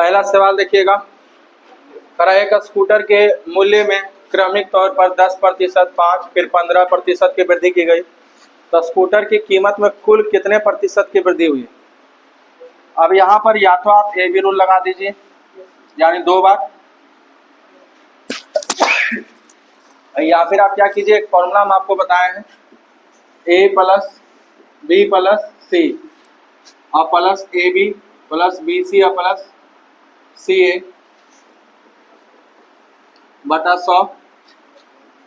पहला सवाल देखिएगा, करा एक स्कूटर के मूल्य में क्रमिक तौर पर 10%, 5 फिर 15% की वृद्धि की गई, तो स्कूटर की कीमत में कुल कितने प्रतिशत की वृद्धि हुई? अब यहाँ पर या तो आप ए बी रूल लगा दीजिए, यानी 2 बार, या फिर आप क्या कीजिए, एक फॉर्मूला हम आपको बताए हैं, A plus B plus C और plus A B plus B C और प्लस सी ए बटा 100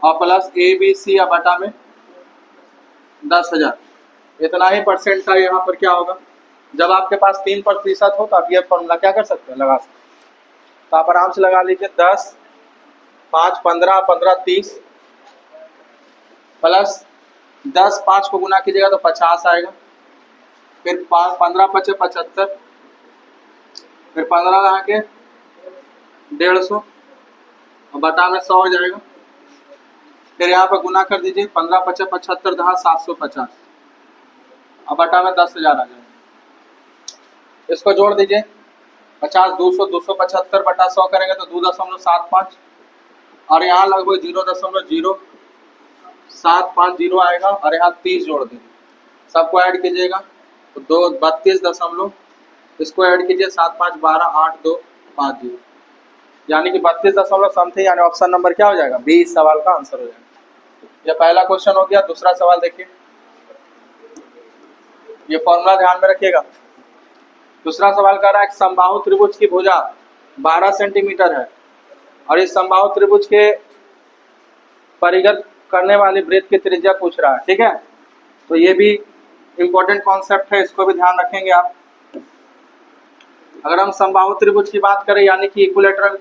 और प्लस ए बी सी और बटा में 10,000, इतना ही परसेंट था। यहाँ पर क्या होगा, जब आपके पास 3% हो तो आप ये फॉर्मूला क्या कर सकते हैं, लगा सकते हैं। तो आप आराम से लगा लीजिए, 10, 5, 15, 15, 30 प्लस 10, 5 को गुना कीजिएगा तो 50 आएगा, फिर 15 पचे 75, फिर 15 यहाँ के 150 और बटा में 100 हो जाएगा, फिर यहाँ पर गुना कर दीजिए, 15 पचे 75 दहा 750 और बटा में 10,000 आ जाएगा। इसको जोड़ दीजिए, 50, 200, 275 बटा 100 करेंगे तो 2.75 और यहाँ लगभग 0.0750 आएगा और यहाँ 30 जोड़ दीजिए, सबको ऐड कीजिएगा तो 32 इसको ऐड कीजिए, 7, 5, 12, 8, 2, 5, 0, यानी कि 32 दशमलव समथिंग, यानी ऑप्शन नंबर क्या हो जाएगा, बी इस सवाल का आंसर हो जाएगा। ये पहला क्वेश्चन हो गया। दूसरा सवाल देखिए, ये फॉर्मूला ध्यान में रखिएगा। दूसरा सवाल कर रहा है, समबाहु त्रिभुज की भुजा 12 सेंटीमीटर है और इस समबाहु त्रिभुज के परिगत करने वाली वृत्त की त्रिज्या पूछ रहा है, ठीक है। तो ये भी इंपॉर्टेंट कॉन्सेप्ट है, इसको भी ध्यान रखेंगे आप। अगर हम समबाहु त्रिभुज की बात करें, यानी कि इक्विलैटरल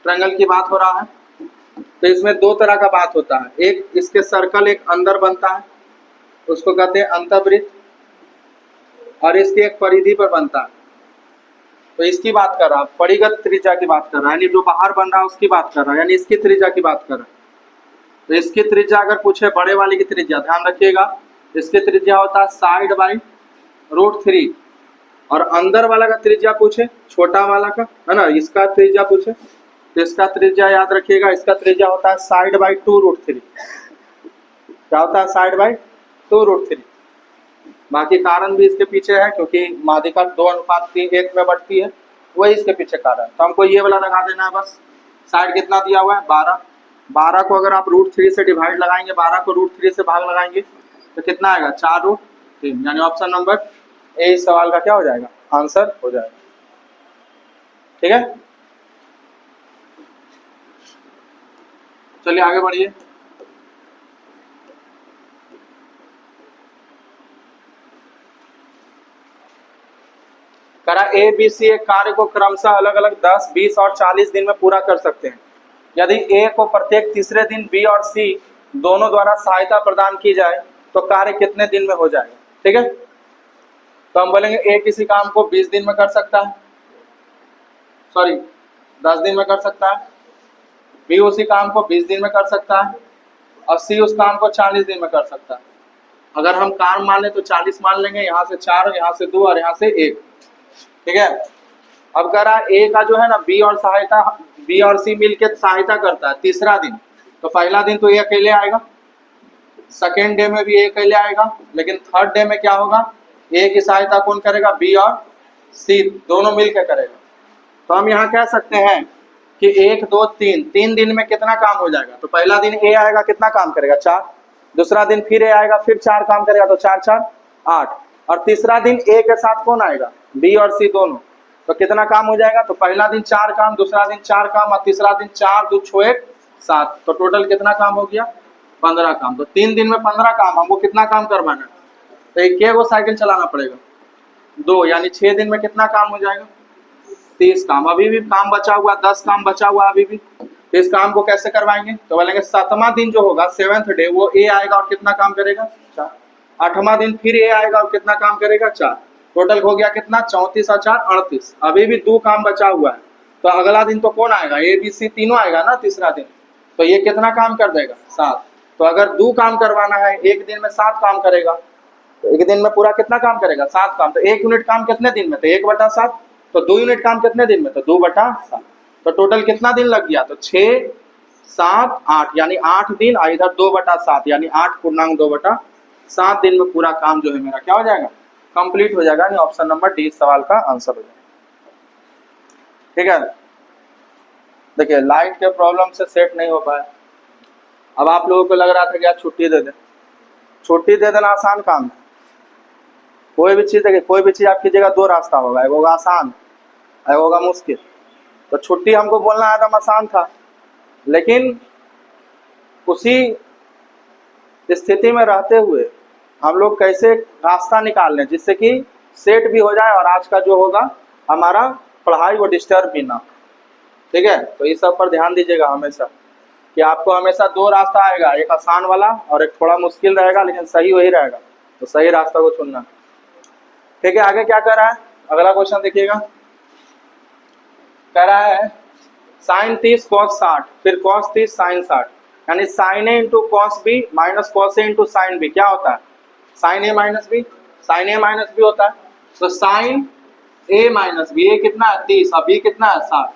ट्रायंगल की बात हो रहा है, तो इसमें दो तरह का बात होता है। एक इसके सर्कल एक अंदर बनता है, उसको कहते हैं अंतःवृत्त, और इसकी एक परिधि पर बनता है, तो इसकी बात कर रहा है। परिगत त्रिज्या की बात कर रहा है, यानी जो बाहर बन रहा है उसकी बात कर रहा है, यानी इसकी त्रिज्या की बात कर रहा है। तो इसकी त्रिज्या अगर पूछे, बड़े वाले की त्रिज्या ध्यान रखिएगा, इसकी त्रिज्या होता है साइड बाई √3, और अंदर वाला का त्रिज्या पूछे, छोटा वाला का है ना, इसका त्रिज्या पूछे तो इसका त्रिज्या याद रखिएगा, इसका त्रिज्या होता है साइड बाई 2√3। क्या होता है, साइड बाई 2√3। बाकी कारण भी इसके पीछे है, क्योंकि माध्यिका 2:1 में बढ़ती है, वही इसके पीछे कारण। तो हमको ये वाला लगा देना है बस। साइड कितना दिया हुआ है, 12 को अगर आप √3 से डिवाइड लगाएंगे, 12 को √3 से भाग लगाएंगे तो कितना आएगा, 4√3, यानी ऑप्शन नंबर ए इस सवाल का क्या हो जाएगा, आंसर हो जाएगा, ठीक है। चलिए आगे बढ़िए। करा ए बी सी एक कार्य को क्रमशः अलग अलग 10, 20 और 40 दिन में पूरा कर सकते हैं। यदि ए को प्रत्येक तीसरे दिन बी और सी दोनों द्वारा सहायता प्रदान की जाए तो कार्य कितने दिन में हो जाएगा, ठीक है। तो हम बोलेंगे ए किसी काम को 20 दिन में कर सकता है, सॉरी 10 दिन में कर सकता है, बी उसी काम को 20 दिन में कर सकता है और सी उस काम को 40 दिन में कर सकता है। अगर हम काम मान लें तो 40 मान लेंगे, यहाँ से 4, यहाँ से 2 और यहाँ से 1, ठीक है। अब कह रहा है ए का जो है ना बी और सी मिलकर सहायता करता है तीसरा दिन, तो पहला दिन तो ए अकेले आएगा, सेकेंड डे में भी ए अकेले आएगा, लेकिन थर्ड डे में क्या होगा, ए की सहायता कौन करेगा, बी और सी दोनों मिलकर करेगा। तो हम यहाँ कह सकते हैं कि 1, 2, 3 दिन में कितना काम हो जाएगा। तो पहला दिन ए आएगा, कितना काम करेगा, 4, दूसरा दिन फिर ए आएगा, फिर 4 काम करेगा, तो 4, 4, 8, और तीसरा दिन ए के साथ कौन आएगा, बी और सी दोनों, तो कितना काम हो जाएगा, तो पहला दिन 4 काम, दूसरा दिन 4 काम और तीसरा दिन 4, 2, 6, 1, 7, तो टोटल कितना काम हो गया, 15 काम। तो 3 दिन में 15 काम, हमको कितना काम करवाना है, तो एक गो साइकिल चलाना पड़ेगा, 2, यानी 6 दिन में कितना काम हो जाएगा, 30 काम। अभी भी काम बचा हुआ, 10 काम बचा हुआ अभी भी। इस काम को कैसे करवाएंगे, तो बोलेंगे 7वां दिन जो होगा, 7th डे, वो ए आएगा और कितना काम करेगा, 4। 8वां दिन फिर ए आएगा और कितना काम करेगा, 4। टोटल हो गया कितना, 34 और 4, 38। अभी भी 2 काम बचा हुआ है, तो अगला दिन तो कौन आएगा, ए बी सी तीनों आएगा ना तीसरा दिन, तो ये कितना काम कर देगा, 7। तो अगर 2 काम करवाना है, एक दिन में 7 काम करेगा, तो एक दिन में पूरा कितना काम करेगा, 7 काम। तो 1 यूनिट काम कितने दिन में, तो 1/7, तो 2 यूनिट काम कितने दिन में, तो 2/7। तो टोटल कितना दिन लग गया, तो 6, 7, 8 यानी 8 दिन, और इधर 2/7 यानी 8×2/7 दिन में पूरा काम जो है मेरा क्या हो जाएगा, कंप्लीट हो जाएगा। ऑप्शन नंबर डी सवाल का आंसर हो जाएगा। ठीक है, देखिए लाइट के प्रॉब्लम से सेट नहीं हो पाया। अब आप लोगों को लग रहा था कि यार छुट्टी दे दे, छुट्टी दे देना आसान काम है। कोई भी चीज़ देखिए, कोई भी चीज़ आपकी जगह 2 रास्ता होगा, एक होगा आसान, एक होगा मुश्किल। तो छुट्टी हमको बोलना एकदम आसान था, लेकिन उसी स्थिति में रहते हुए हम लोग कैसे रास्ता निकाल लें जिससे कि सेट भी हो जाए और आज का जो होगा हमारा पढ़ाई वो डिस्टर्ब भी ना। ठीक है, तो इस सब पर ध्यान दीजिएगा हमेशा कि आपको हमेशा 2 रास्ता आएगा, एक आसान वाला और एक थोड़ा मुश्किल रहेगा, लेकिन सही वही रहेगा, तो सही रास्ता को चुनना। ठीक है, आगे क्या कर रहा है, अगला क्वेश्चन देखिएगा। कह रहा है sin 30 cos 60 फिर cos 30 sin 60, यानी sin a into cos b minus cos a into sin b क्या होता है, sin a minus b, sin a minus b होता है। तो sin a minus b, a कितना है 30 और b कितना है 60,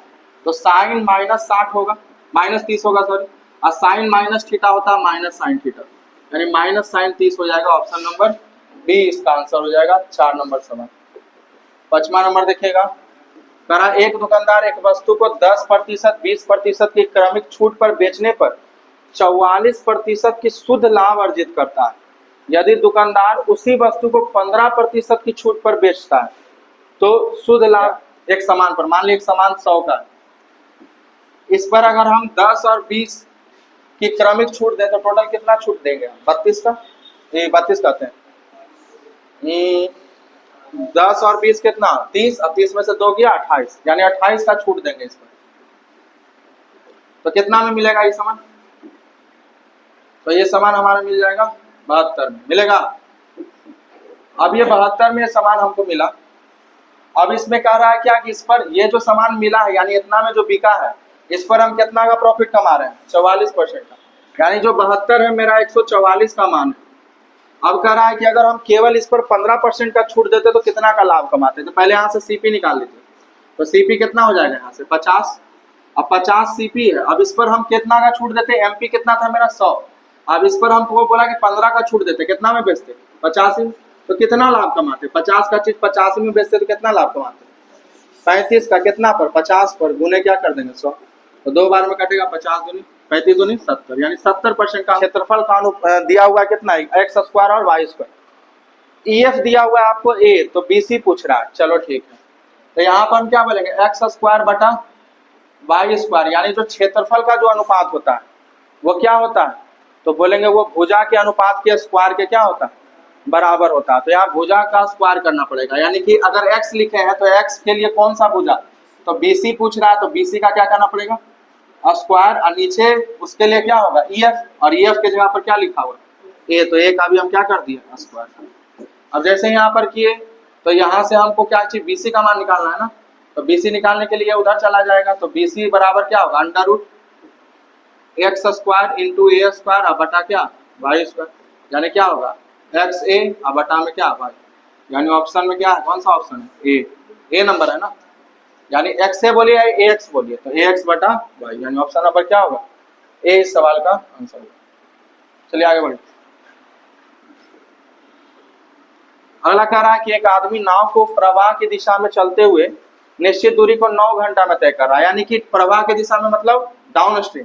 तो sin माइनस 60 होगा, माइनस 30 होगा सॉरी, और sin माइनस थीटा होता है माइनस sin थीटा, यानी माइनस sin 30 हो जाएगा। ऑप्शन नंबर बी इसका आंसर हो जाएगा। 4 नंबर सवाल। 5वां नंबर देखिएगा। करा एक दुकानदार एक वस्तु को 10%, 20% की क्रमिक छूट पर बेचने पर 44% की शुद्ध लाभ अर्जित करता है। यदि दुकानदार उसी वस्तु को 15% की छूट पर बेचता है तो शुद्ध लाभ एक सामान पर, मान लीजिए एक सामान 100 का है, इस पर अगर हम 10 और 20 की क्रमिक छूट दें तो टोटल कितना छूट देंगे, 32 का, ये 32 कहते हैं, 10 और 20 कितना 30, और 30 में से 2 गया 28, यानी 28 का छूट देंगे इस पर। तो कितना में मिलेगा ये सामान, तो ये सामान हमारा मिल जाएगा 72 में मिलेगा। अब ये 72 में सामान हमको मिला। अब इसमें कह रहा है क्या कि इस पर ये जो सामान मिला है यानी इतना में जो बिका है इस पर हम कितना का प्रॉफिट कमा रहे हैं, 44% का, यानी जो 72 है मेरा 144 का मान है। अब कह रहा है कि अगर हम केवल इस पर 15% का छूट देते तो कितना का लाभ कमाते, तो पहले यहाँ से सीपी निकाल लीजिए। तो सीपी कितना हो जाएगा यहाँ से 50, अब 50 सीपी है। अब इस पर हम कितना का छूट देते, एमपी कितना था मेरा 100, अब इस पर हमको बोला कि 15 का छूट देते, कितना में बेचते 85, तो कितना लाभ कमाते, 50 का चीज 85 में बेचते तो कितना लाभ कमाते, 35 का कितना पर 50 पर गुने क्या कर देंगे 100, तो 2 बार में कटेगा 50 दूनी 35 दूनी 70, यानी 70% का क्षेत्रफल का दिया हुआ कितना है x स्क्वायर और y स्क्वायर। EF दिया हुआ है आपको A, तो BC पूछ रहा है, चलो ठीक है। तो यहाँ पर हम क्या बोलेंगे x स्क्वायर बटा y स्क्वायर, यानी जो क्षेत्रफल का जो अनुपात होता है वो क्या होता है, तो बोलेंगे वो भुजा के अनुपात के स्क्वायर के क्या होता है बराबर होता है। तो यहाँ भुजा का स्क्वायर करना पड़ेगा, यानी कि अगर x लिखे हैं तो x के लिए कौन सा भुजा, तो BC पूछ रहा है तो BC का क्या करना पड़ेगा स्क्वायर, और नीचे उसके लिए क्या होगा EF, और EF के जगह पर क्या लिखा हुआ A, तो A का भी हम क्या कर दिए स्क्वायर। अब जैसे यहाँ पर किए तो यहाँ से हमको क्या चाहिए BC का मान निकालना है ना, तो BC निकालने के लिए उधर चला जाएगा, तो BC बराबर क्या होगा under root x square into A square और बटा क्या y स्क्वायर, यानी क्या होगा XA और बटा में क्या y, यानी ऑप्शन में क्या है, कौन सा ऑप्शन है A नंबर है ना, यानी x से बोलिए ax बोलिए तो ax बटा y, यानी ऑप्शन नंबर क्या होगा A इस सवाल का आंसर होगा। चलिए आगे बढ़े। अगला कह रहा है कि एक आदमी नाव को प्रवाह की दिशा में चलते हुए निश्चित दूरी को 9 घंटा में तय कर रहा है, यानी कि प्रवाह की दिशा में मतलब डाउन स्ट्रीम।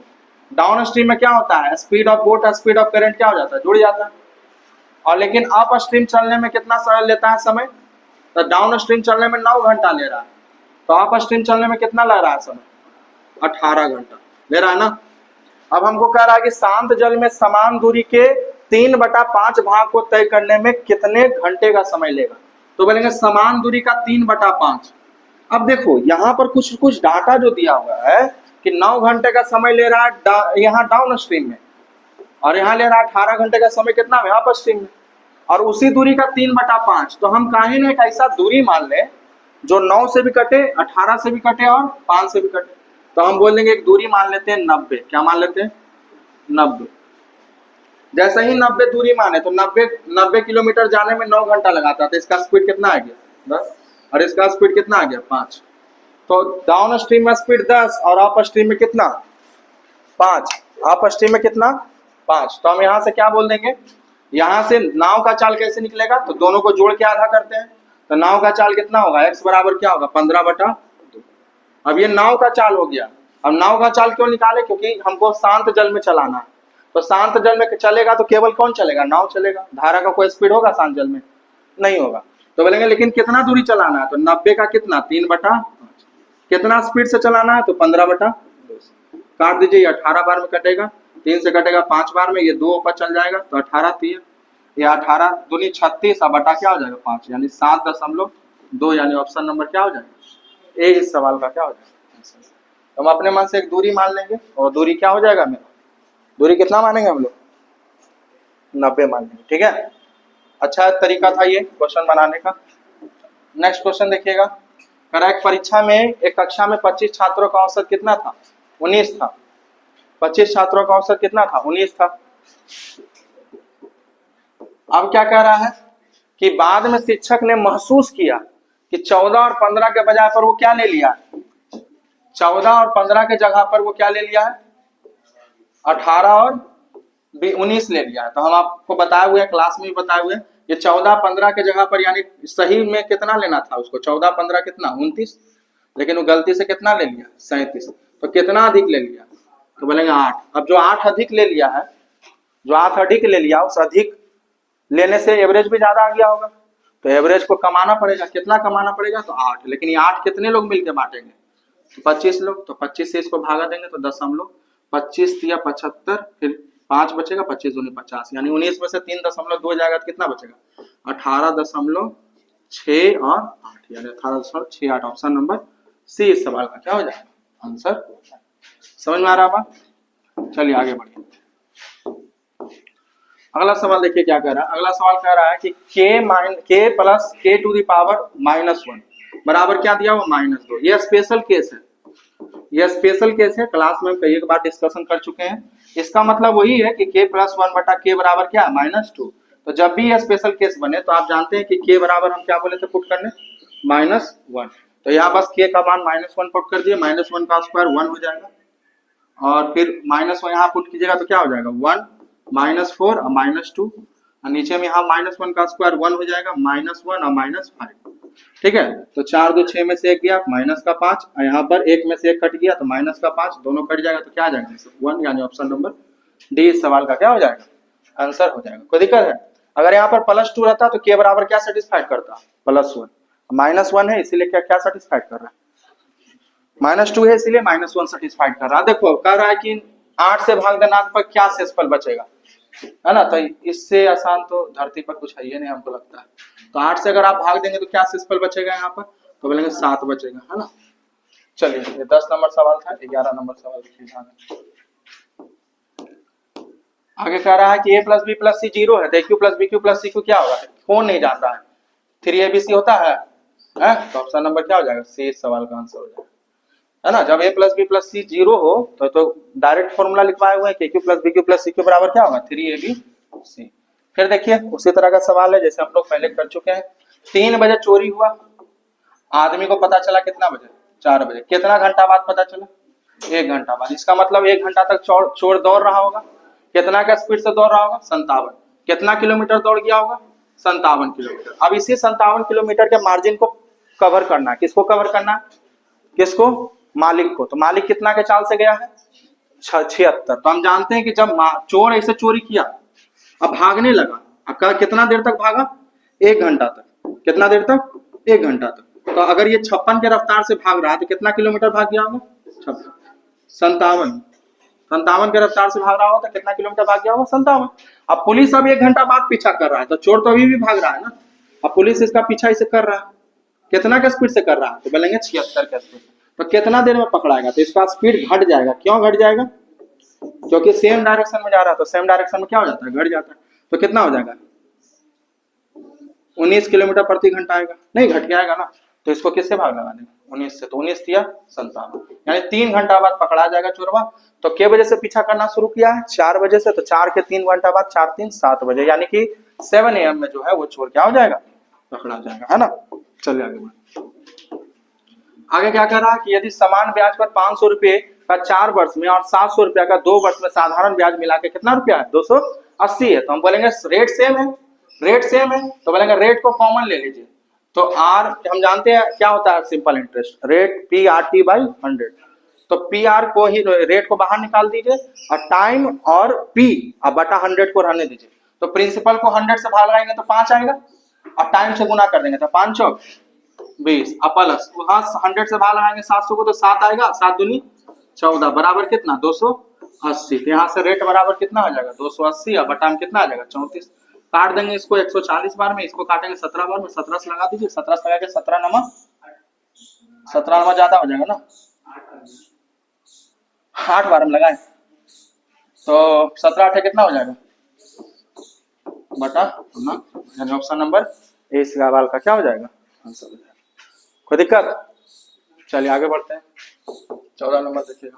डाउन स्ट्रीम में क्या होता है स्पीड ऑफ बोट और स्पीड ऑफ करंट क्या हो जाता है जुड़ जाता है, और लेकिन अप स्ट्रीम चलने में कितना समय लेता है समय, तो डाउन स्ट्रीम चलने में 9 घंटा ले रहा है, तो अप स्ट्रीम चलने में कितना लग रहा है समय 18 घंटा ले रहा है ना। अब हमको कह रहा है कि शांत जल में समान दूरी के 3/5 भाग को तय करने में कितने घंटे का समय लेगा, तो बोलेंगे समान दूरी का 3/5। अब देखो यहाँ पर कुछ डाटा जो दिया हुआ है कि 9 घंटे का समय ले रहा है यहाँ डाउन स्ट्रीम में, और यहाँ ले रहा है 18 घंटे का समय कितना में अप स्ट्रीम में, और उसी दूरी का 3/5। तो हम काहे ने एक ऐसा दूरी मान लें जो 9 से भी कटे 18 से भी कटे और 5 से भी कटे, तो हम बोल देंगे एक दूरी मान लेते हैं 90, क्या मान लेते हैं 90। जैसे ही 90 दूरी माने तो 90 किलोमीटर जाने में 9 घंटा लगाता है, तो इसका स्पीड कितना आ गया 10, और इसका स्पीड कितना आ गया 5। तो डाउन स्ट्रीम में स्पीड 10 और अप स्ट्रीम में कितना 5, अप स्ट्रीम में कितना 5। तो हम यहाँ से क्या बोल देंगे, यहाँ से नाव का चाल कैसे निकलेगा, तो दोनों को जोड़ के आधा करते हैं, तो नाव का चाल कितना होगा, x बराबर क्या होगा 15/2। अब ये नाव का चाल हो गया। अब नाव का चाल क्यों निकाले, क्योंकि हमको शांत जल में चलाना है, तो शांत जल में चलेगा तो केवल कौन चलेगा, नाव चलेगा। धारा का कोई स्पीड होगा शांत जल में, नहीं होगा। तो बोलेंगे लेकिन कितना दूरी चलाना है, तो 90 का कितना 3/5। कितना स्पीड से चलाना है, तो 15/2। काट दीजिए, 18 बार में कटेगा, 3 से कटेगा 5 बार में, ये 2 ऊपर चल जाएगा तो 18 3, ये 18 दूनी 36 और बटा क्या हो जाएगा 5, यानी 7.2, यानी ऑप्शन नंबर क्या हो जाएगा ए इस सवाल का क्या हो जाएगा। तो हम अपने मन से एक दूरी मान लेंगे, और दूरी क्या हो जाएगा मेरा, दूरी कितना मानेंगे हम लोग 90 मान लेंगे, ठीक है। अच्छा तरीका था ये क्वेश्चन बनाने का। नेक्स्ट क्वेश्चन देखिएगा, करेक्ट परीक्षा में एक कक्षा में 25 छात्रों का औसत कितना था, 19 था। 25 छात्रों का औसत कितना था, 19 था। अब क्या कह रहा है कि बाद में शिक्षक ने महसूस किया कि 14 और 15 के बजाय पर वो क्या ले लिया, 14 और 15 के जगह पर वो क्या ले लिया है, 18 और 19 ले लिया है। तो हम आपको बताए हुए हैं, क्लास में भी बताए हुए हैं, ये 14-15 के जगह पर, यानी सही में कितना लेना था उसको, 14-15 कितना 29, लेकिन वो गलती से कितना ले लिया 37। तो कितना अधिक ले लिया, तो बोलेंगे 8। अब जो 8 अधिक ले लिया है, जो 8 अधिक ले लिया, उस अधिक लेने से एवरेज भी ज्यादा आ गया होगा, तो एवरेज को कमाना पड़ेगा। कितना कमाना पड़ेगा, तो 8। लेकिन ये 8 कितने लोग मिलकर बांटेंगे, तो 25 लोग। तो 25 से इसको भागा देंगे तो 10 हम लोग, 25 या 75, फिर 5 बचेगा, 25 दूनी 50, यानी 19 में से 3.2 जाएगा तो कितना बचेगा 18.6 और 8, यानी 18.68। ऑप्शन नंबर सी इस सवाल का क्या हो जाएगा आंसर। समझ में आ रहा बात, चलिए आगे बढ़िए। अगला सवाल देखिए क्या कह रहा है। अगला सवाल कह रहा है कि k plus k to the power -1 बराबर क्या दिया हुआ -2। ये स्पेशल केस है, ये स्पेशल केस है, क्लास में कई एक बार डिस्कशन कर चुके हैं। इसका मतलब वही है कि k + 1/k बराबर क्या है -2। तो जब भी ये स्पेशल केस बने तो आप जानते हैं कि k बराबर हम क्या बोले थे पुट करने, -1। तो यहाँ बस k का मान -1 पुट कर दिए, -1 का स्क्वायर 1 हो जाएगा, और फिर -1 यहाँ पुट कीजिएगा तो क्या हो जाएगा 1 -4 और -2, और नीचे में यहाँ -1 का स्क्वायर 1 हो जाएगा, -1 और -5, ठीक है। तो 4 2 6 में से 1 गया, माइनस का 5, और यहाँ पर 1 में से 1 कट गया तो माइनस का 5, दोनों कट जाएगा तो क्या आ जाएगा 1, यानी ऑप्शन नंबर डी इस सवाल का क्या हो जाएगा आंसर हो जाएगा। कोई दिक्कत है, अगर यहाँ पर +2 रहता तो k बराबर क्या सेटिस्फाइड करता, +1। -1 है इसीलिए क्या क्या सेटिस्फाइड कर रहा है, -2 है इसीलिए -1 सेटिस्फाइड कर रहा है। देखो कह रहा है कि 8 से भाग देना पर क्या शेषफल बचेगा, है ना। तो इससे आसान तो धरती पर कुछ है ही नहीं हमको लगता है। तो 8 से अगर आप भाग देंगे तो क्या शेषफल बचेगा यहाँ पर, तो बोलेंगे 7 बचेगा, है ना। चलिए ये 10 नंबर सवाल था। 11 नंबर सवाल देखिए, आगे कह रहा है कि a + b + c 0 है, तो aq + bq + cq क्या होगा, कौन नहीं जान रहा है, 3abc होता है, तो ऑप्शन नंबर क्या हो जाएगा सी इस सवाल का आंसर हो जाएगा, है ना। जब a + b + c 0 हो तो डायरेक्ट फॉर्मूला लिखवाए हुए हैं कि aq + bq + cq बराबर क्या होगा 3abc। फिर देखिए उसी तरह का सवाल है जैसे हम लोग पहले कर चुके हैं। 3 बजे चोरी हुआ, आदमी को पता चला कितना बजे 4 बजे, कितना घंटा बाद पता चला 1 घंटा बाद। इसका मतलब 1 घंटा तक चोर दौड़ रहा होगा, कितना का स्पीड से दौड़ रहा होगा 57। कितना किलोमीटर दौड़ गया होगा 57 किलोमीटर। अब इसी 57 किलोमीटर के मार्जिन को कवर करना है, किसको कवर करना है, किसको, मालिक को। तो मालिक कितना के चाल से गया है 76। तो हम जानते हैं कि जब चोर ऐसे चोरी किया, अब भागने लगा, अब कितना देर तक भागा 1 घंटा तक, कितना देर तक 1 घंटा तक। तो अगर ये 56 के रफ्तार से भाग रहा है तो कितना किलोमीटर भाग गया होगा 57 के रफ्तार से भाग रहा होगा तो कितना किलोमीटर भाग गया होगा 57। अब पुलिस अब 1 घंटा बाद पीछा कर रहा है, तो चोर तो अभी भी भाग रहा है ना। अब पुलिस इसका पीछा इसे कर रहा है, कितना का स्पीड से कर रहा है, तो बोलेंगे 76 के स्पीड से। तो कितना देर में पकड़ाएगा, तो इसका स्पीड घट जाएगा। क्यों घट जाएगा, क्योंकि सेम डायरेक्शन में जा रहा है, तो सेम डायरेक्शन में क्या हो जाता है घट जाता है। तो कितना हो जाएगा 19 किलोमीटर प्रति घंटा आएगा, नहीं घट के आएगा ना। तो इसको किससे भाग लगा देंगे 19 से, तो 19 दिया 57, यानी 3 घंटा बाद पकड़ा जाएगा चोरवा। तो के बजे से पीछा करना शुरू किया है 4 बजे से, तो 4 के 3 घंटा बाद 4 3 7 बजे, यानी कि 7 AM में जो है वो चोर क्या हो जाएगा पकड़ा जाएगा, है ना। चलिए आगे बढ़ते। आगे क्या कर रहा है कि यदि समान ब्याज पर 500 रुपये का 4 वर्ष में और 700 रुपया का 2 वर्ष में साधारण ब्याज मिला के कितना रुपया है, 280 है। तो हम बोलेंगे रेट सेम है, रेट सेम है, तो बोलेंगे रेट को कॉमन ले लीजिए। तो आर हम जानते हैं क्या होता है, simple interest rate P R T by 100। तो पी आर को ही, रेट को बाहर निकाल दीजिए और टाइम और पी और बटा 100 को रहने दीजिए। तो प्रिंसिपल को 100 से भाग लगाएंगे तो 5 आएगा और टाइम से गुना कर देंगे तो 5 चौक 20 और प्लस वहां 100 से भाग लगाएंगे 700 को तो 7 आएगा, 7 दूनी 14 बराबर कितना 280। तो यहाँ से रेट बराबर कितना हो जाएगा 280 और बटा में कितना आ जाएगा 34। काट देंगे इसको 140 बार में, इसको काटेंगे 17 बार में, 17 से लगा दीजिए, 17 से लगा के 17 नंबर 17 नंबर ज्यादा हो जाएगा ना, 8 बार में लगाए तो 17 8 कितना हो जाएगा बटा ना, यानी ऑप्शन नंबर ए इस सवाल का क्या हो जाएगा आंसर हो जाएगा। कोई दिक्कत? चलिए आगे बढ़ते हैं। 14 नंबर देखिएगा।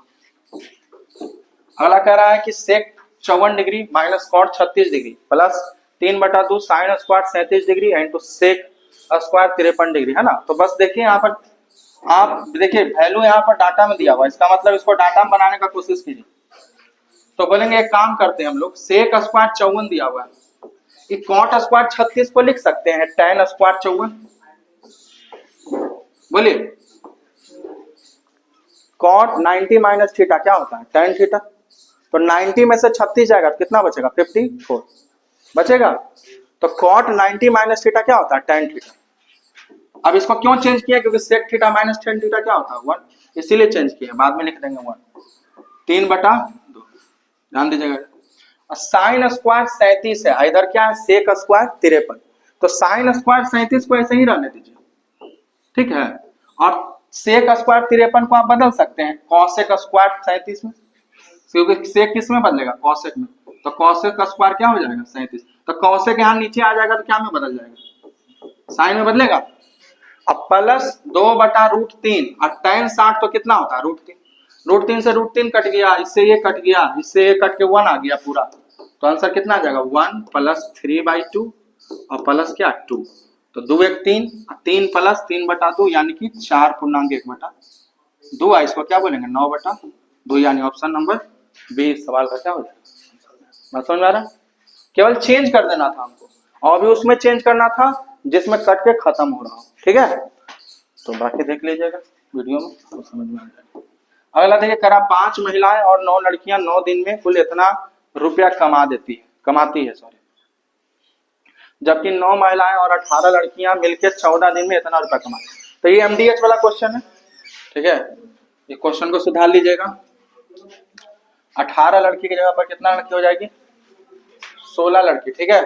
अगला कह रहा है कि sec 54 degree minus cot 36 degree plus 3/2 sine square 37 degree into sec square 53 degree है ना। तो बस देखिए यहाँ पर आप देखिए वैल्यू यहाँ पर डाटा में दिया हुआ है, इसका मतलब इसको डाटा में बनाने का कोशिश कीजिए। तो बोलेंगे एक काम करते हैं हम लोग, सेक स्क्वायर 54 दिया हुआ है, कॉट स्क्वायर 36 को लिख सकते हैं tan स्क्वायर 54। बोलिए कॉट 90 माइनस थीटा क्या होता है tan थीटा। तो 90 में से 36 जाएगा तो कितना बचेगा 54 बचेगा। तो कॉट 90 माइनस थीटा क्या होता है tan थीटा। अब इसको क्यों चेंज किया, क्योंकि sec theta minus tan theta क्या होता है 1, इसीलिए चेंज किया, बाद में लिख देंगे 1 3/2 ध्यान दीजिएगा। साइन स्क्वायर 37 है, इधर क्या है सेक स्क्वायर 53, तो साइन स्क्वायर 37 को ऐसे ही रहने दीजिए, ठीक है। और सेक स्क्वायर 53 को आप बदल सकते हैं कॉसेक स्क्वायर 37 में, क्योंकि सेक किस में बदलेगा कॉसेक में, तो कॉसेक स्क्वायर क्या हो जाएगा 37। तो कॉसेक यहाँ नीचे आ जाएगा तो क्या में बदल जाएगा साइन में बदलेगा। अब प्लस 2/√3 और tan 60 तो कितना होता है √3, √3 से √3 कट गया, इससे ये कट गया, इससे ये कट के 1 आ गया पूरा। तो आंसर कितना आ जाएगा 1 प्लस 3/2 और प्लस क्या 2, तो 2 1 3 3 प्लस 3/2 यानी कि 4/1/2 है। इसको क्या बोलेंगे 9/2 यानी ऑप्शन नंबर बी सवाल का क्या हो जाएगा। मैं समझ में आ रहा, केवल चेंज कर देना था हमको और भी उसमें चेंज करना था जिसमें कट के खत्म हो रहा हो, ठीक है। तो बाकी देख लीजिएगा वीडियो में तो समझ में आ जाएगा। अगला देखिए करा 5 महिलाएं और 9 लड़कियां 9 दिन में कुल इतना रुपया कमाती है सॉरी, जबकि 9 महिलाएं और 18 लड़कियां मिलकर 14 दिन में इतना रुपया कमाती। तो ये एमडीएच वाला क्वेश्चन है, ठीक है। ये क्वेश्चन को सुधार लीजिएगा। 18 लड़की की जगह पर कितना लड़की हो जाएगी 16 लड़की, ठीक है।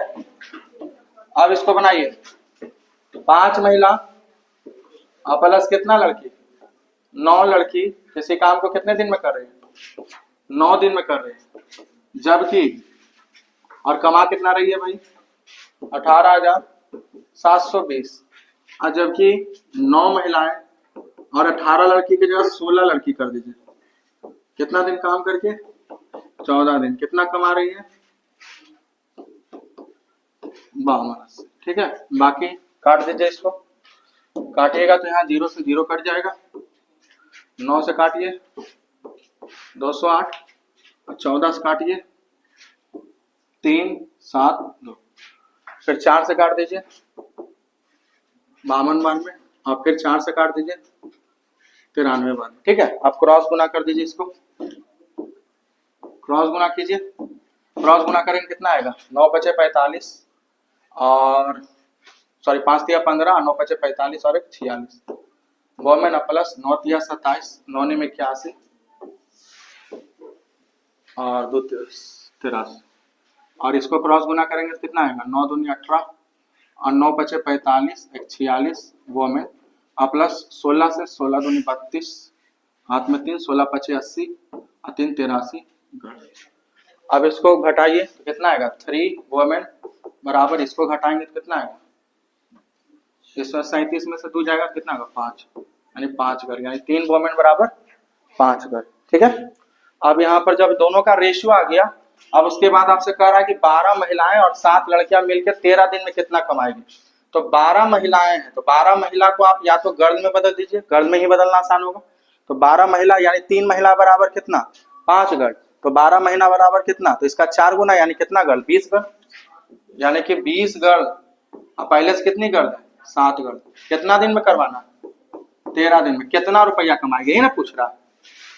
अब इसको बनाइए 5 महिला और प्लस कितना लड़की 9 लड़की किसी काम को कितने दिन में कर रही है 9 दिन में कर रही है, जबकि और कमा कितना रही है भाई 18,720, और जबकि 9 महिलाएं और 18 लड़की की जगह 16 लड़की कर दीजिए, कितना दिन काम करके 14 दिन, कितना कमा रही है 52, ठीक है। बाकी काट दीजिए, इसको काटिएगा तो यहाँ 0 से 0 कट जाएगा, 9 से काटिए 208 और 14 से काटिए 3 7 2, फिर 4 से काट दीजिए 52 92 और फिर 4 से काट दीजिए 93 92, ठीक है। आप क्रॉस गुना कर दीजिए, इसको क्रॉस गुना कीजिए, क्रॉस गुना करेंगे कितना आएगा 9 बचे 45 और सॉरी 5 तिया 15 9 बचे 45 और 1 46, वोमेन प्लस 9 तिया 27 9 में 81 और 2 83, और इसको क्रॉस गुना करेंगे तो कितना आएगा 9 दूनी 18 और 9 बचे 45 1 46 वोमेन और प्लस 16 से 16 दूनी 32 हाथ में 3 16 बचे 80 और 3 83। अब इसको घटाइए तो कितना आएगा 3 वोमेन बराबर, इसको घटाएंगे तो कितना आएगा 137 में से 2 जाएगा कितना होगा 5, यानी 5 घर, यानी 3 वोमेन बराबर 5 घर, ठीक है। अब यहाँ पर जब दोनों का रेशियो आ गया, अब उसके बाद आपसे कह रहा है कि 12 महिलाएं और 7 लड़कियां मिलकर 13 दिन में कितना कमाएगी। तो 12 महिलाएं हैं, तो 12 महिला को आप या तो गर्ल में बदल दीजिए, गर्ल में ही बदलना आसान होगा। तो 12 महिला यानी 3 महिला बराबर कितना, 5 गर्ल। तो 12 महीना बराबर कितना, तो इसका 4 गुना यानी कितना गर्ल, 20 गर्ल, यानी कि 20 गर्ल। पहले से कितनी गर्ल है, 7 गर्ल। कितना दिन में करवाना, 13 दिन में। कितना रुपया कमाएंगे, यही ना पूछ रहा है।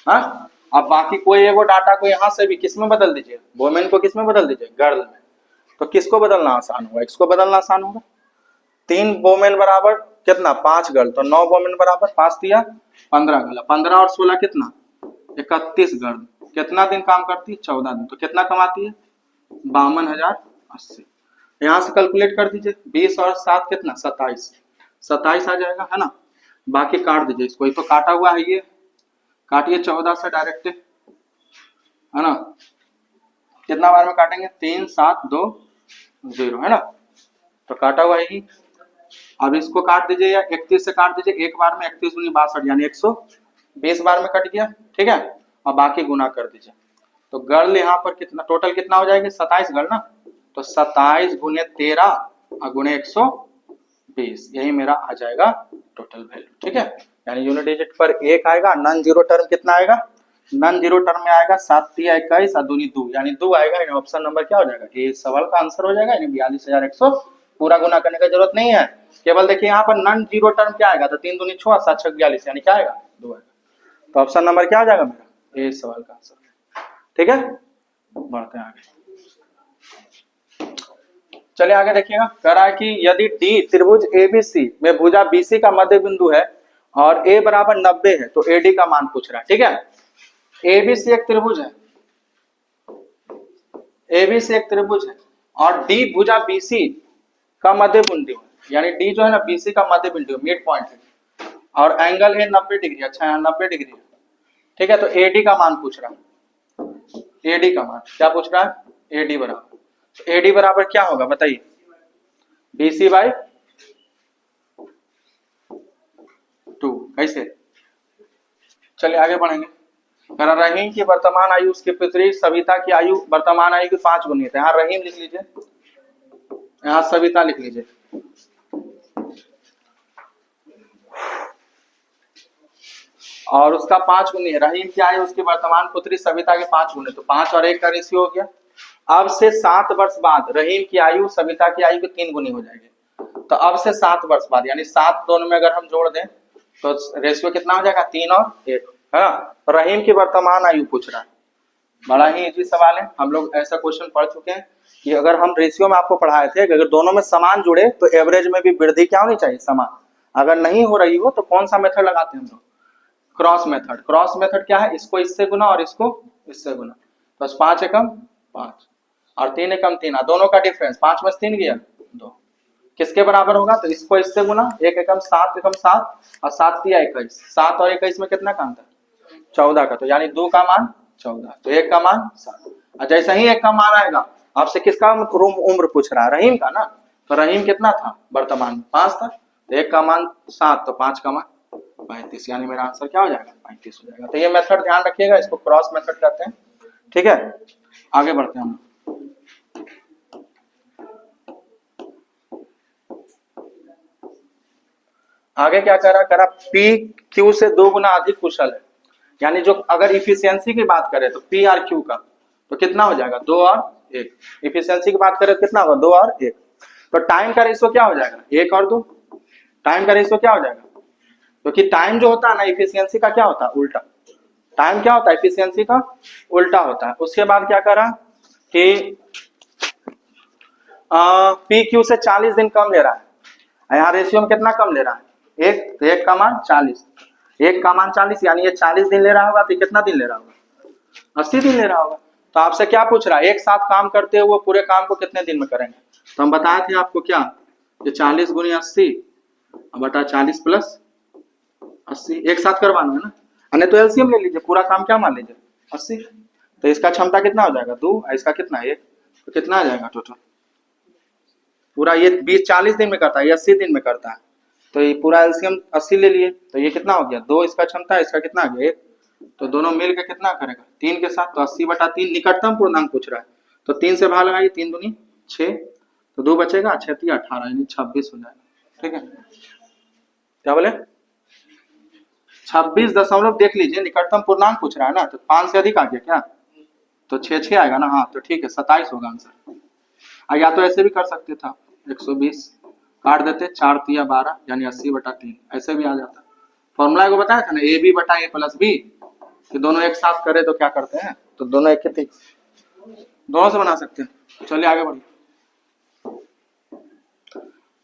हाँ, अब बाकी कोई एगो डाटा को यहाँ से भी किस में बदल दीजिए, वोमेन को किस में बदल दीजिए, गर्ल में। तो किसको बदलना आसान होगा, इसको बदलना आसान होगा। 3 वोमेन बराबर कितना, 5 गर्ल। तो 9 वोमेन बराबर 5 दिया 15 गर्ल। 15 और 16 कितना, 31 गर्ल। कितना दिन काम करती है, 14 दिन। तो कितना कमाती है, 52,080। यहाँ से कैलकुलेट कर दीजिए, 20 और 7 कितना, 27। 27 आ जाएगा, है ना। बाकी काट दीजिए इसको, ये तो काटा हुआ है, ये काटिए 14 से डायरेक्ट, है ना। कितना बार में काटेंगे, 3 7 2 0, है ना। तो काटा हुआ है ही। अब इसको काट दीजिए या 31 से काट दीजिए, एक बार में 31 दूनी 62 यानी 120 बार में कट गया, ठीक है। और बाकी गुना कर दीजिए। तो गर्ल यहाँ पर कितना, टोटल कितना हो जाएगी, 27 गर्ल ना। तो 27 गुने 13 और गुने 120, यही मेरा आ जाएगा टोटल वैल्यू, ठीक है। यानी यूनिट डिजिट पर 1 आएगा, नॉन जीरो टर्म कितना आएगा, नॉन जीरो टर्म में आएगा 7 3 21 और दूनी 2 यानी 2 आएगा। यानी ऑप्शन नंबर क्या हो जाएगा, ये सवाल का आंसर हो जाएगा। यानी 42,100। पूरा गुना करने की जरूरत नहीं है, केवल देखिए यहाँ पर नॉन जीरो टर्म क्या आएगा, तो 3 दूनी 6 7 6 42 यानी क्या आएगा, 2 आएगा। तो ऑप्शन नंबर क्या हो जाएगा मेरा, ये सवाल का आंसर, ठीक है। बढ़ते हैं आगे, चलिए आगे देखिएगा। कह रहा है कि यदि डी त्रिभुज एबीसी में भुजा बीसी का मध्य बिंदु है और ए बराबर 90 है, तो एडी का मान पूछ रहा है, ठीक है। एबीसी एक त्रिभुज है, एबीसी एक त्रिभुज है और डी भुजा बीसी का मध्य बिंदु है, यानी डी जो है ना बीसी का मध्य बिंदु, मिड पॉइंट है, और एंगल है 90 डिग्री। अच्छा, यहाँ 90 डिग्री है, ठीक है। तो एडी का मान पूछ रहा है, एडी का मान क्या पूछ रहा है, एडी बराबर, एडी बराबर क्या होगा बताइए, बीसी बाई 2। कैसे, चलिए आगे बढ़ेंगे। रहीम की वर्तमान आयु उसके पुत्री सविता की आयु वर्तमान आयु की 5 गुनी है। यहाँ रहीम लिख लीजिए, यहाँ सविता लिख लीजिए। और उसका 5 गुनी है, रहीम की आयु उसकी वर्तमान पुत्री सविता के 5 गुनी, तो 5 और 1 का रेशियो हो गया। अब से 7 वर्ष बाद रहीम की आयु सविता की आयु की 3 गुनी हो जाएगी। तो अब से 7 वर्ष बाद यानी 7 दोनों में अगर हम जोड़ दें तो रेशियो कितना हो जाएगा, 3 और 1, है ना। तो रहीम की वर्तमान आयु पूछ रहा है, बड़ा ही इजी सवाल है। हम लोग ऐसा क्वेश्चन पढ़ चुके हैं कि अगर हम रेशियो में आपको पढ़ाए थे कि अगर दोनों में समान जुड़े तो एवरेज में भी वृद्धि क्या होनी चाहिए, समान। अगर नहीं हो रही हो तो कौन सा मेथड लगाते हैं हम लोग, क्रॉस मेथड। क्रॉस मेथड क्या है, इसको इससे गुना और इसको इससे गुना। बस 5 एकम 5 और 3 एकम 3, दोनों का डिफरेंस 5 में 3 गया 2, किसके बराबर होगा, तो इसको इससे गुना, 1 एकम 7 एकम 7 और 7 तिया 21, 7 और 21 में कितना का अंतर, 14 का। तो यानी 2 का मान 14, तो 1 का मान 7। और जैसे ही 1 का मान आएगा, आपसे किसका उम्र पूछ रहा है, रहीम का ना। तो रहीम कितना था, वर्तमान में 5 था, तो 1 का मान 7 तो 5 का मान 35, यानी मेरा आंसर क्या हो जाएगा, 35 हो जाएगा। तो ये मेथड ध्यान रखिएगा, इसको क्रॉस मेथड कहते हैं, ठीक है। आगे बढ़ते हैं हम। आगे क्या कह रहा पी क्यू से 2 गुना अधिक कुशल है, यानी जो अगर इफिशियंसी की बात करें तो पी आर क्यू का तो कितना हो जाएगा, 2 और 1। इफिशियंसी की बात करें तो कितना होगा, 2 और 1। तो टाइम का रेशियो क्या हो जाएगा, 1 और 2। टाइम का रेशियो क्या हो जाएगा, क्योंकि टाइम जो होता है ना इफिशियंसी का क्या होता है, उल्टा। टाइम क्या होता है, इफिशियंसी का उल्टा होता है। उसके बाद क्या करा कि पी क्यू से 40 दिन कम ले रहा है, यहाँ रेशियो में कितना कम ले रहा है, 1, तो 1 का मान 40, 1 का मान 40 यानी ये 40 दिन ले रहा होगा, तो कितना दिन ले रहा होगा, 80 दिन ले रहा होगा। तो आपसे क्या पूछ रहा है, एक साथ काम करते हुए पूरे काम को कितने दिन में करेंगे। तो हम बताए थे आपको क्या, कि 40 गुनी 80 बटा 40 प्लस 80 एक साथ करवाना है ना, नहीं तो एलसीएम ले लीजिए, पूरा काम क्या मान लीजिए 80। तो इसका क्षमता कितना हो जाएगा 2, इसका कितना 1, तो कितना आ जाएगा टोटल पूरा, ये 40 दिन में करता है, ये 80 दिन में करता है। तो ये पूरा एलसीएम 80 ले लिए, तो ये कितना हो गया 2, इसका क्षमता है, इसका कितना आ गया 1, तो दोनों मिलकर कितना करेगा 3 के साथ, तो 80 बटा 3 निकटतम पूर्णांक पूछ रहा है, तो 3 से भाग लगाइए, 3 दूनी 6, तो 2 बचेगा, 6 3 18 यानी 26 हो जाएगा। ठीक है, क्या बोले 26 दशमलव, देख लीजिए निकटतम पूर्णांक पूछ रहा है ना, तो 5 से अधिक आ गया क्या, तो 6 आएगा ना, हाँ तो ठीक है 27 होगा आंसर। या तो ऐसे भी कर सकते था 120 काट देते, 4 तिया 12 यानी 80/3, ऐसे भी आ जाता। फॉर्मूला को बताया था ना, ए बी बटा ए प्लस बी, कि दोनों एक साथ करे तो क्या करते हैं, तो दोनों एक ही, दोनों से बना सकते हैं। चलिए आगे बढ़िए।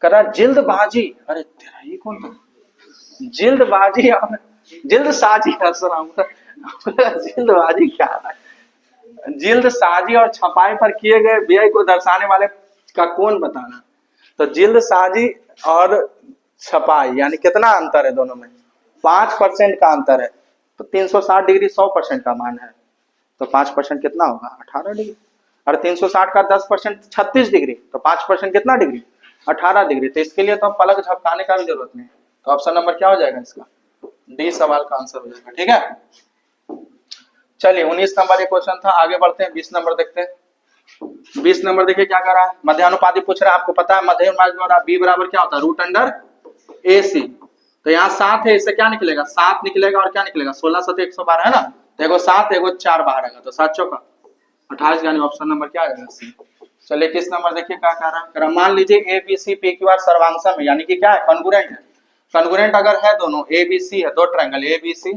करा जिल्दबाजी, अरे तेरा ये कौन था, जिल्दबाजी और जिल्दसाजी, जिल्दबाजी क्या है, जिल्द साजी और छपाई पर किए गए व्यय को दर्शाने वाले का कौन बताना। तो जिल्द साजी और छपाई यानी कितना अंतर है दोनों में, 5% का अंतर है, तो 360 डिग्री 100% का मान है, तो 5% कितना होगा 18 डिग्री, और 360 का 10% 36 डिग्री, तो 5% कितना डिग्री 18 डिग्री। तो इसके लिए तो पलक झपकाने का भी जरूरत नहीं, तो ऑप्शन नंबर क्या हो जाएगा इसका, डी सवाल का आंसर हो जाएगा। ठीक है, चलिए 19 नंबर एक क्वेश्चन था, आगे बढ़ते हैं 20 नंबर देखते हैं। 20 नंबर देखिए क्या कर रहा है, मध्यानुपाती पूछ रहा है, आपको पता है मध्यानुपाती द्वारा बी बराबर क्या होता है, रूट अंडर ए सी। तो यहाँ 7 है, इससे क्या निकलेगा 7 निकलेगा, और क्या निकलेगा 16 7 112 है ना, तो एगो 7 एगो 4 बाहर आएगा, तो 7 चौका 28 यानी ऑप्शन नंबर क्या आ जाएगा सी। चलिए किस नंबर देखिए क्या कह रहा है, मान लीजिए A B C P Q R सर्वांशम है, यानी कि क्या है कॉन्ग्रुएंट है। कॉन्ग्रुएंट अगर है दोनों ए बी सी है, दो ट्रायंगल ए बी सी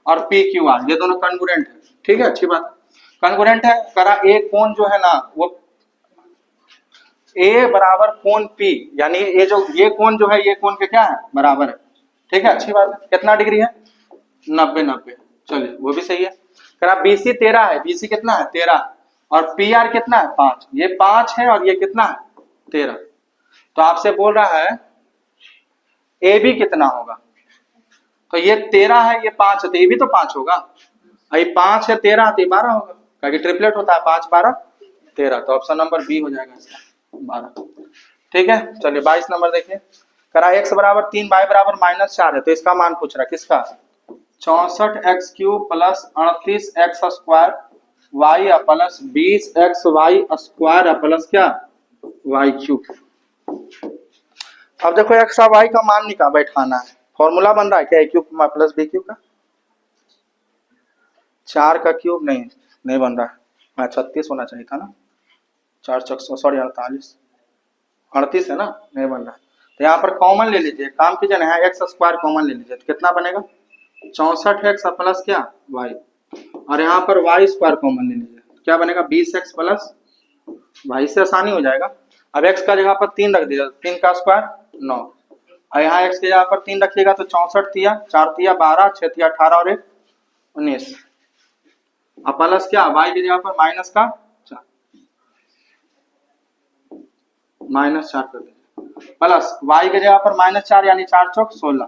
और पी क्यू आर, ये दोनों कॉन्ग्रुएंट है, ठीक है अच्छी बात, कॉन्ग्रुएंट है। करा ए कोण जो है ना वो ए बराबर कोण पी, यानी ये जो ये कोण जो है ये कोण के क्या है बराबर है, ठीक है अच्छी बात है। कितना डिग्री है 90 90, चलिए वो भी सही है। करा बीसी 13 है, बीसी कितना है 13, और पी आर कितना है 5, ये 5 है और ये कितना है 13, तो आपसे बोल रहा है ए बी कितना होगा, तो ये 13 है ये 5 है, तो ये भी तो 5 होगा, ये 5 है 13 तो ये 12 होगा, क्योंकि ट्रिपलेट होता है 5 12 13, तो ऑप्शन नंबर बी हो जाएगा इसका 12। ठीक है, चलिए 22 नंबर देखिए, करा x बराबर 3 y बराबर -4 है, तो इसका मान पूछ रहा है किसका, 64x³ plus 38x² y plus 20xy² plus क्या y³। अब देखो x और y का मान निकाल बैठाना है, फॉर्मूला बन रहा है क्या a³ प्लस b³ का, 4 का क्यूब नहीं बन रहा है, 36 होना चाहिए था ना, 4 चौक सॉरी 38 है ना, नहीं बन रहा है। तो यहाँ पर कॉमन ले लीजिए, काम कीजिए ना, x² कॉमन ले लीजिए, तो कितना बनेगा 64x प्लस क्या y, और यहाँ पर y² कॉमन ले लीजिए, क्या बनेगा 20x प्लस y, से आसानी हो जाएगा। अब x का जगह पर 3 रख दीजिए, 3 का स्क्वायर 9, और यहाँ x की जगह पर 3 रखिएगा तो 64 तिया 4 तिया 12 6 तिया 18 और 1 19, अब प्लस क्या y की जगह पर माइनस का 4, -4 कर दीजिए, प्लस y की जगह पर -4 यानी 4 चौक 16,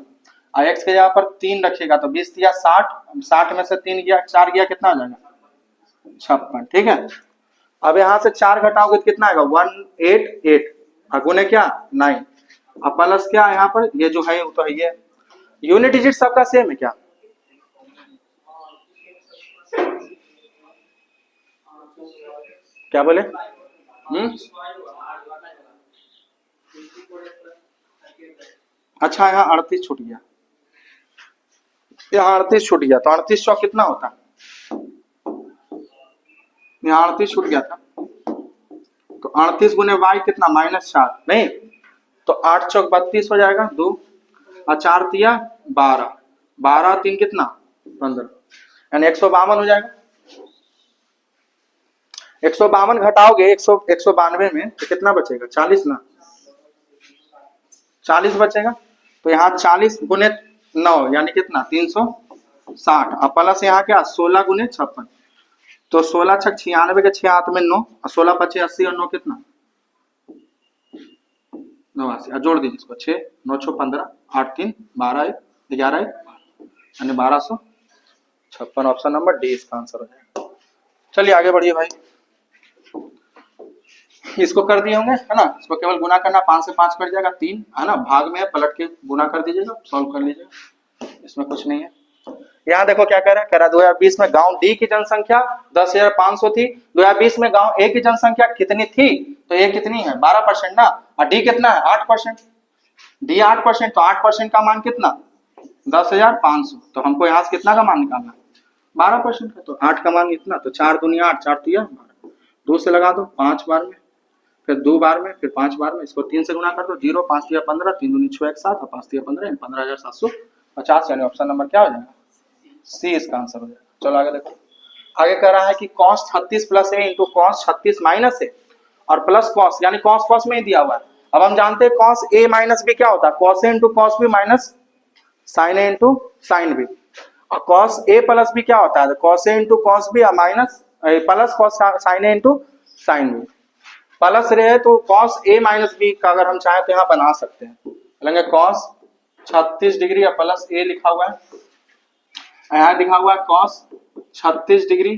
और x की जगह पर 3 रखिएगा तो 20 तिया 60, 60 में से 3 गया 4 गया कितना हो जाएगा 56, ठीक है। अब यहाँ से 4 घटाओगे तो कितना आएगा 188, और गुने क्या 9, अब प्लस क्या यहाँ पर ये जो है वो तो है ये, यूनिट डिजिट सबका सेम है क्या, क्या बोले अच्छा यहाँ 38 छूट गया, यहाँ 38 छूट गया, तो 38 चौक कितना होता है, यहाँ 38 छूट गया था, तो 38 गुने y कितना -4 नहीं, तो 8 चौक 32 हो जाएगा 2, और 4 तिया 12, 12 3 कितना 15, यानी 152 हो जाएगा। 152 घटाओगे 192 में तो कितना बचेगा 40 ना, 40 बचेगा, तो यहाँ 40 गुने 9 यानी कितना 360, अब प्लस यहाँ क्या 16 गुने 56, तो 16 छक 96 के 6 हाथ में 9, और 16 पचे 80 और 9 कितना 89, जोड़ दीजिए इसको 6 9 6 15 8 3 12 1 11 यानी 1256, ऑप्शन नंबर डी इसका आंसर हो जाएगा। चलिए आगे बढ़िए भाई, इसको कर दिए होंगे है ना, इसको केवल गुना करना, 5 से 5 कट जाएगा 3 है ना, भाग में पलट के गुना कर दीजिएगा, सॉल्व कर लीजिएगा, इसमें कुछ नहीं है। यहाँ देखो क्या कह रहा है 2020 में गांव डी की जनसंख्या 10,500 थी, 2020 में गांव ए की जनसंख्या कितनी थी, तो ए कितनी है 12% ना, और डी कितना है 8%, डी 8%, तो 8% का मान कितना 10,500, तो हमको यहाँ से कितना का मान निकालना 12% का, तो 8 का मान इतना, तो 4 दूनी 8, 4 तिया 12, 2 से लगा दो 5 बार में, फिर 2 बार में, फिर 5 बार में, इसको 3 से गुना कर दो 0, 5 तिया 15, 3 दूनी 6 1 7 और 5 तिया 15, 15,750, यानी ऑप्शन नंबर क्या हो जाएगा सी इसका आंसर हो जाएगा। चलो आगे देखो, आगे कह रहा है कि cos 36 plus A into cos 36 minus ए और प्लस कॉस, यानी कॉस कॉस में ही दिया हुआ है। अब हम जानते हैं cos a माइनस बी क्या होता है, cos a into cos B minus sine A into sine B, और cos a प्लस बी क्या होता है, cos a into cos B minus plus cos sine A into sine B, plus रहे तो cos a minus B का अगर हम चाहें तो यहाँ बना सकते हैं, लेंगे cos 36 डिग्री या प्लस a लिखा हुआ है, यहाँ लिखा हुआ है cos 36 डिग्री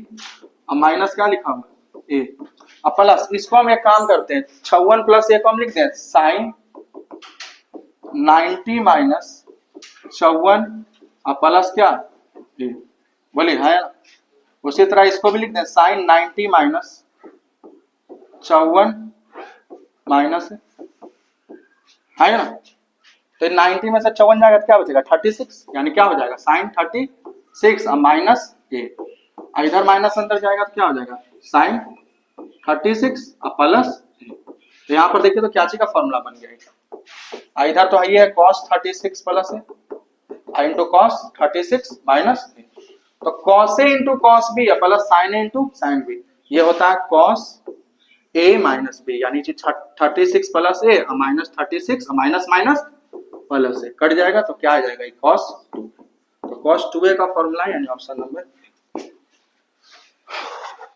और माइनस क्या लिखा हुआ है a, अब प्लस इसको हम एक काम करते हैं 56 प्लस a को हम लिखते हैं साइन 90 माइनस 54 और प्लस क्या a, बोलिए है ना। उसी तरह इसको भी लिखते हैं साइन 90 माइनस 54 माइनस है ना, तो 90 में से 54 जाएगा तो क्या बचेगा 36, यानी क्या हो जाएगा साइन 36 और माइनस ए, इधर माइनस अंदर जाएगा तो क्या हो जाएगा साइन 36 और प्लस ए, तो यहाँ पर देखिए तो क्या चीज का फॉर्मूला बन गया, इधर तो है cos 36 plus A into cos 36 minus A, तो cos A into cos B plus sine A into sine B, ये होता है cos ए माइनस बी, यानी 36 plus A minus 36 minus minus plus A कट जाएगा तो क्या आ जाएगा cos 2, तो cos 2a का फॉर्मूला यानी ऑप्शन नंबर